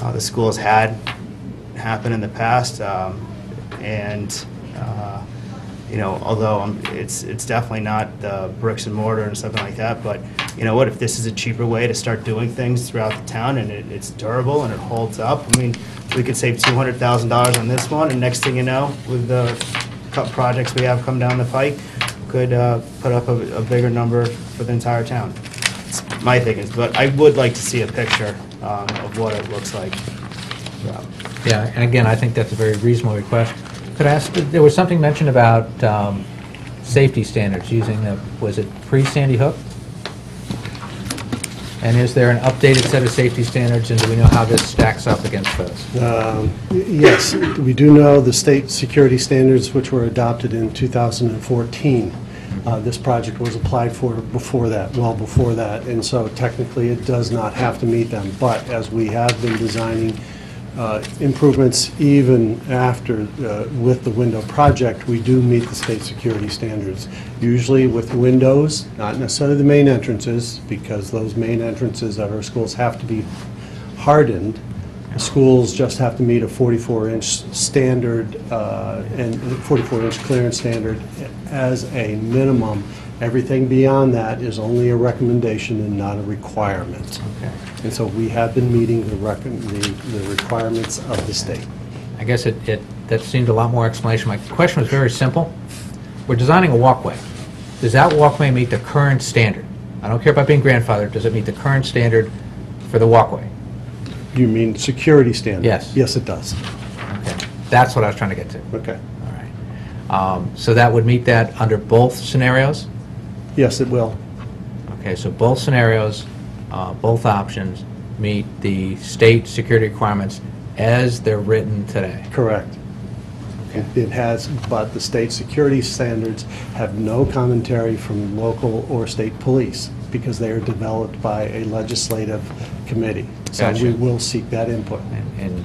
the school has had happen in the past. You know, although it's definitely not the bricks and mortar and something like that, but you know what, if this is a cheaper way to start doing things throughout the town and it's durable and it holds up, I mean, we could save $200,000 on this one, and next thing you know, with the projects we have come down the pike, could put up a bigger number for the entire town. It's my thinking, but I would like to see a picture of what it looks like. yeah, and again, I think that's a very reasonable request. Could I ask, there was something mentioned about safety standards using was it pre-Sandy Hook? And is there an updated set of safety standards, and do we know how this stacks up against those? Yes, we do know the state security standards which were adopted in 2014. This project was applied for before that, well before that, and so technically it does not have to meet them. But as we have been designing improvements even after, with the window project, we do meet the state security standards. Usually with windows, not necessarily the main entrances, because those main entrances of our schools have to be hardened. Schools just have to meet a 44-inch standard and 44-inch clearance standard as a minimum. Everything beyond that is only a recommendation and not a requirement. Okay. And so we have been meeting the requirements of the state. I guess that seemed a lot more explanation. My question was very simple. We're designing a walkway. Does that walkway meet the current standard? I don't care about being grandfathered. Does it meet the current standard for the walkway? You mean security standard? Yes. Yes, it does. Okay. That's what I was trying to get to. Okay. All right. So that would meet that under both scenarios? Yes, it will. Okay, so both scenarios, both options meet the state security requirements as they're written today? Correct. It has, but the state security standards have no commentary from local or state police because they are developed by a legislative committee. So Gotcha. we will seek that input. And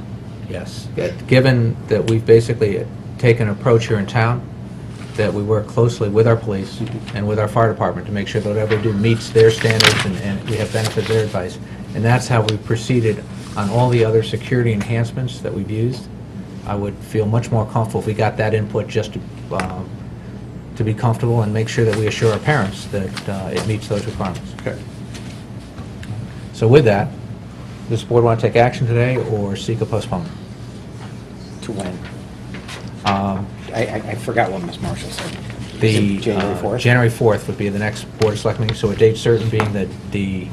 yes, given that we've basically taken an approach here in town, that we work closely with our police and with our fire department to make sure that whatever we do meets their standards and we have benefit of their advice. And that's how we proceeded on all the other security enhancements that we've used. I would feel much more comfortable if we got that input just to be comfortable and make sure that we assure our parents that it meets those requirements. Okay. So with that, does the board want to take action today or seek a postponement? To when? I forgot what Ms. Marshall said. The January 4th? January 4th would be the next Board of Selectmen meeting, so a date certain being the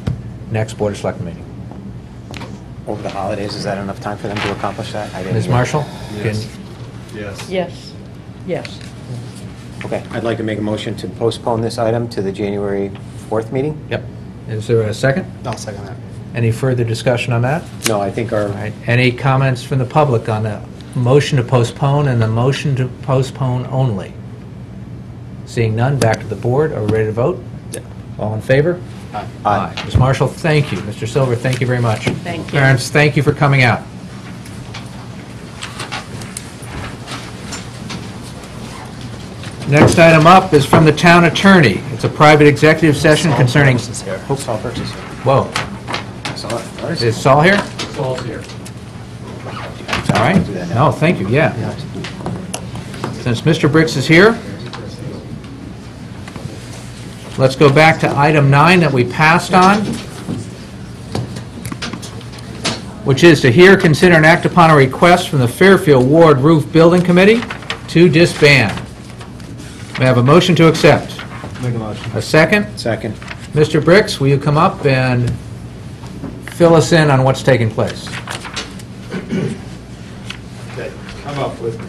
next Board of Selectmen meeting. Over the holidays, is that enough time for them to accomplish that? I didn't Ms. hear. Marshall? Yes. Yes. Yes, yes. Okay, I'd like to make a motion to postpone this item to the January 4th meeting. Yep. Is there a second? I'll second that. Any further discussion on that? No, I think our, All right. Any comments from the public on the motion to postpone and the motion to postpone only? Seeing none, back to the board. Are we ready to vote? All in favor? Aye. Ms. Marshall, thank you. Mr. Silver, thank you very much. Thank you. Parents, thank you for coming out. Next item up is from the town attorney. It's a private executive session concerning... This is here. Saul Briks is here. Whoa. Saul, Is Saul here? Saul's here. All right. No, thank you, yeah. Since Mr. Briks is here, let's go back to item 9 that we passed on, which is to hear, consider, and act upon a request from the Fairfield Ward Roof Building Committee to disband. May I have a motion to accept? Make a motion. A second? Second. Mr. Briks, will you come up and fill us in on what's taking place? Okay, come up with me.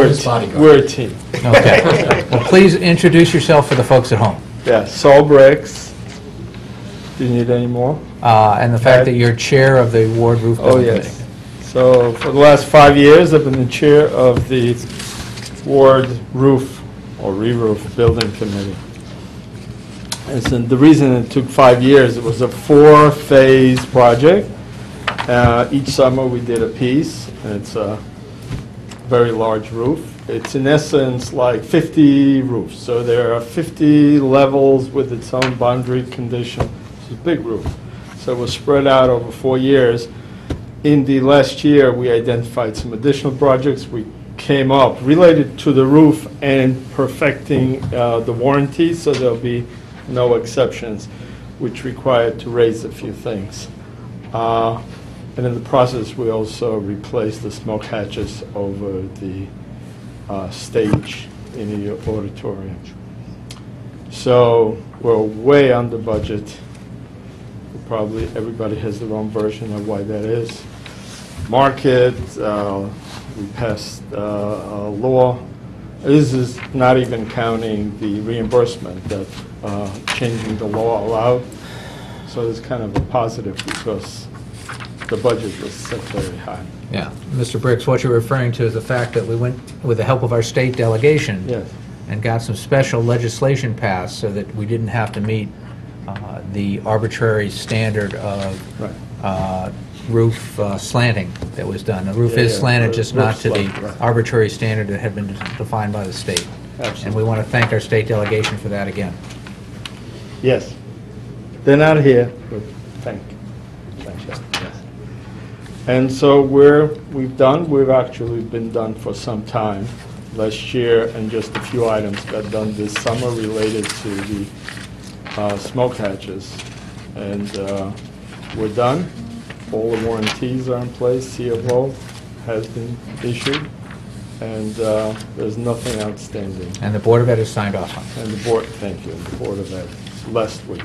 His bodyguard. We're a team. Okay. Well, please introduce yourself for the folks at home. Yeah, Saul Briks. Do you need any more? And the fact that you're chair of the Ward Roof Oh, Building yes. Committee. So for the last 5 years, I've been the chair of the Ward Roof or Re-Roof Building Committee. And so the reason it took 5 years, it was a 4-phase project. Each summer we did a piece, and it's a very large roof. It's in essence like 50 roofs. So there are 50 levels with its own boundary condition. It's a big roof. So it was spread out over 4 years. In the last year, we identified some additional projects. We came up related to the roof and perfecting the warranty, so there'll be no exceptions, which required to raise a few things. And in the process, we also replaced the smoke hatches over the stage in the auditorium. So we're way under budget. Probably everybody has their own version of why that is. Market, we passed a law. This is not even counting the reimbursement that changing the law allowed. So it's kind of a positive because the budget was set very high. Yeah. Mr. Briks, what you're referring to is the fact that we went, with the help of our state delegation, Yes. and got some special legislation passed so that we didn't have to meet the arbitrary standard of Right. roof slanting that was done. The roof Yeah, is yeah, slanted, roof just not to the slant, right. arbitrary standard that had been defined by the state. And we Absolutely. want to thank our state delegation for that again. Yes. They're not here, but thank you. Yes. And so we've actually been done for some time. Last year, and just a few items got done this summer related to the smoke hatches. And we're done. All the warranties are in place. CFO has been issued. And there's nothing outstanding. And the Board of Ed has signed off on it. And the board, thank you, the Board of Ed last week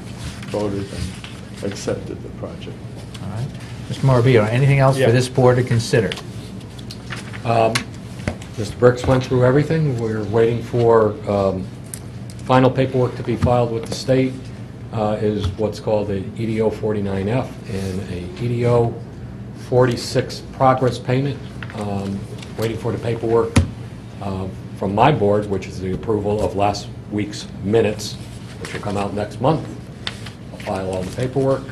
voted and accepted the project. All right. Mr. Morabito, anything else Yeah. for this board to consider? Mr. Briks went through everything. We're waiting for final paperwork to be filed with the state, is what's called a EDO 49F and a EDO 46 progress payment. Waiting for the paperwork from my board, which is the approval of last week's minutes, which will come out next month. I'll file all the paperwork.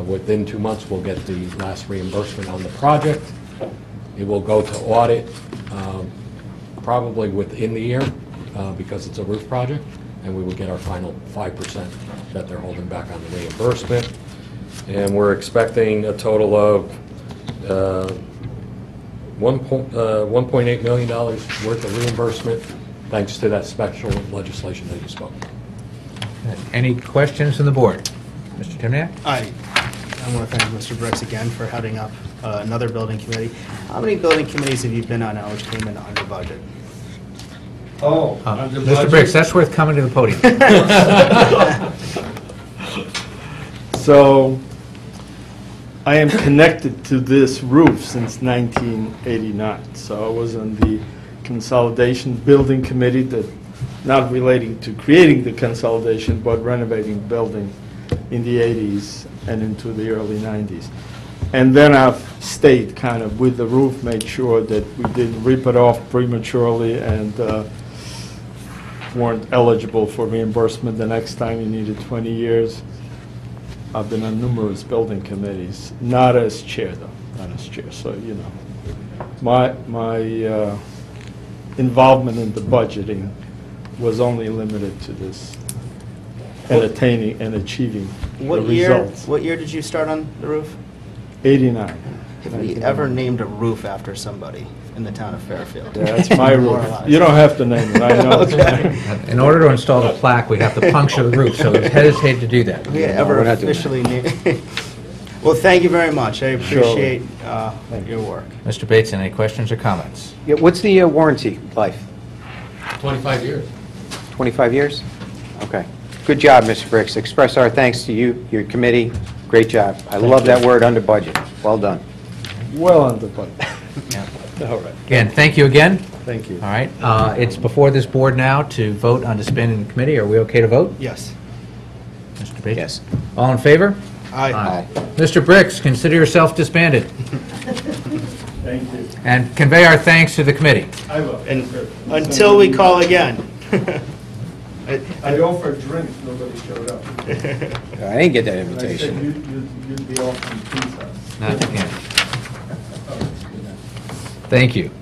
Within 2 months, we'll get the last reimbursement on the project. It will go to audit probably within the year because it's a roof project, and we will get our final 5% that they're holding back on the reimbursement. and we're expecting a total of $1.8 million worth of reimbursement, thanks to that special legislation that you spoke. Any questions from the board? Mr. Timniak? I want to thank Mr. Briks again for heading up another building committee. How many building committees have you been on now which came in under budget? Oh, Mr. Briks, that's worth coming to the podium. So, I am connected to this roof since 1989. So I was on the consolidation building committee, that not relating to creating the consolidation, but renovating the building in the 80s and into the early 90s. And then I've stayed kind of with the roof, made sure that we didn't rip it off prematurely and weren't eligible for reimbursement the next time you needed 20 years. I've been on numerous building committees, not as chair though, not as chair. So, you know, my involvement in the budgeting was only limited to this and attaining and achieving the results. What year did you start on the roof? 89. Have we ever named a roof after somebody in the town of Fairfield? Yeah, that's my roof. You don't have to name it, I know. In order to install the plaque, we have to puncture the roof, so we hesitate to do that. We ever officially named? Well, thank you very much. I appreciate your work. Mr. Bateson, any questions or comments? Yeah, what's the warranty life? 25 years. 25 years? Okay. Good job, Mr. Briks. Express our thanks to you, your committee. Great job. I love that word, under budget. Well done. Well under budget. Yeah. All right. Again, thank you again. Thank you. All right, it's before this board now to vote on disbanding the committee. Are we okay to vote? Yes. Mr. Bateson? Yes. All in favor? Aye. Mr. Briks, consider yourself disbanded. Thank you. And convey our thanks to the committee. I will. And until we call again. I offered drinks, nobody showed up. I didn't get that I said invitation. you'd be offering pizza. Not again. Thank you.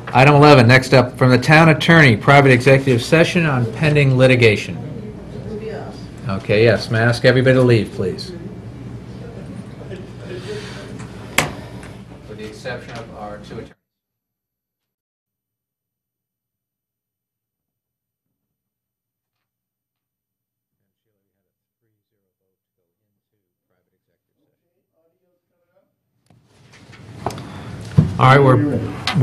Item 11, next up, from the town attorney, private executive session on pending litigation. Okay, yes, may I ask everybody to leave, please? With the exception of our two attorneys. All right,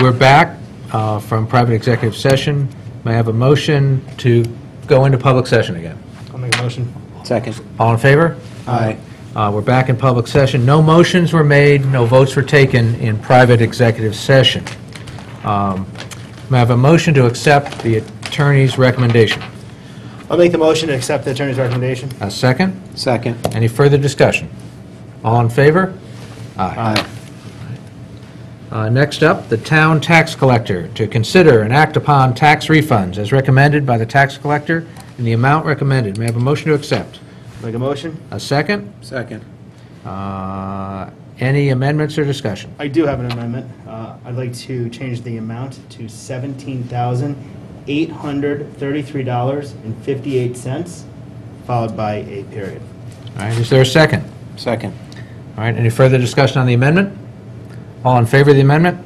we're back from private executive session. May I have a motion to go into public session again? I'll make a motion. Second. All in favor? Aye. We're back in public session. No motions were made, no votes were taken in private executive session. May I have a motion to accept the attorney's recommendation? I'll make the motion to accept the attorney's recommendation. A second? Second. Any further discussion? All in favor? Aye. Next up, the town tax collector, to consider and act upon tax refunds as recommended by the tax collector in the amount recommended. May I have a motion to accept? Make a motion. A second? Second. Any amendments or discussion? I do have an amendment. I'd like to change the amount to $17,833.58, followed by a period. All right, is there a second? Second. All right, any further discussion on the amendment? All in favor of the amendment?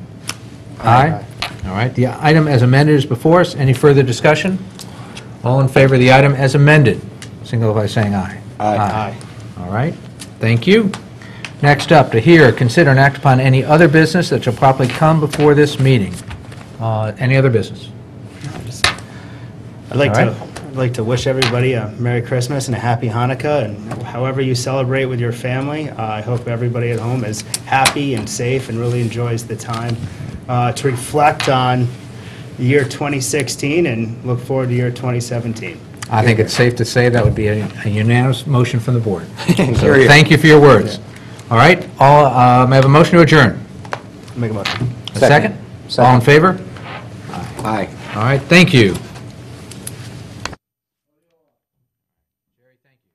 Aye. All right, the item as amended is before us. Any further discussion? All in favor of the item as amended, signal by saying aye. Aye. All right, thank you. Next up, to hear, consider, and act upon any other business that shall properly come before this meeting. Any other business? I'd like All right. I'd like to wish everybody a Merry Christmas and a Happy Hanukkah, and however you celebrate with your family, I hope everybody at home is happy and safe and really enjoys the time to reflect on the year 2016 and look forward to year 2017. I think it's safe to say that would be a unanimous motion from the board. So Hear you. thank you for your words. All right, may I have a motion to adjourn? Make a motion. A second? Second. All in favor? Aye. All right, thank you. Jerry, thank you.